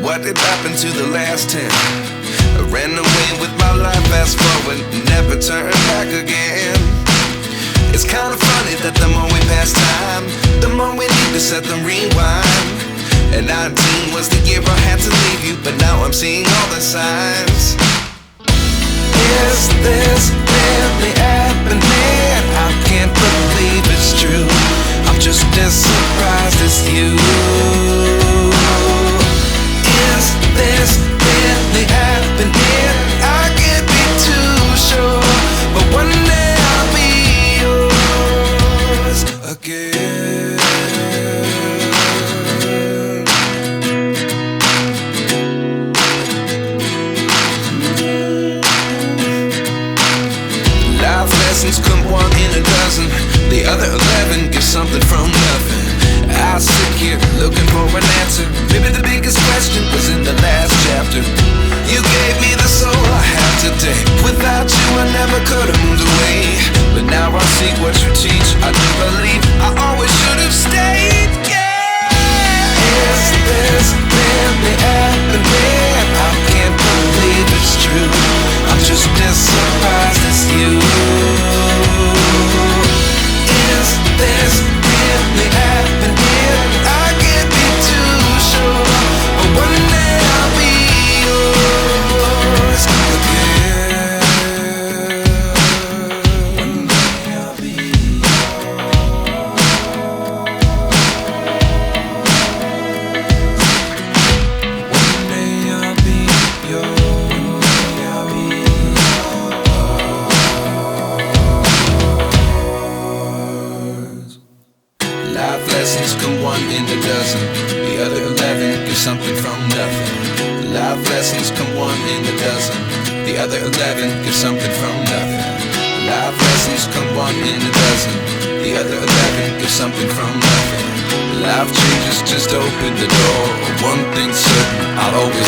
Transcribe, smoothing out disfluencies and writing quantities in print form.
what did happen to the last 10? I ran away with my life, fast forward, never turn back again. It's kind of funny that the more we pass time, the more we need to set them rewind. And 19 was the year I had to leave you, but now I'm seeing all the signs. Is this really happening? I can't believe it's true. I'm just as surprised as you. Is this really happening? I can't be too sure, but one day I'll be yours again. Life lessons come one in a dozen. The other 11 get something from nothing. I sit here looking for an answer. Maybe the biggest question was in the last chapter. You gave me the soul I have today. Without you I never could have moved away. But now I see what you teach. I do believe I always should have stayed. Yeah. Is this really happening? I can't believe it's true. I'm just as surprised as you. Is this really happening? I can't be too sure, but one day I'll be yours again. One day I'll be yours. One day I'll be yours. One day I'll be yours. Life lessons come one in a dozen. The other 11 give something from nothing. Life lessons come one in a dozen. The other 11 give something from nothing. Life lessons come one in a dozen. The other 11 give something from nothing. Life changes just open the door. One thing's certain, I'll always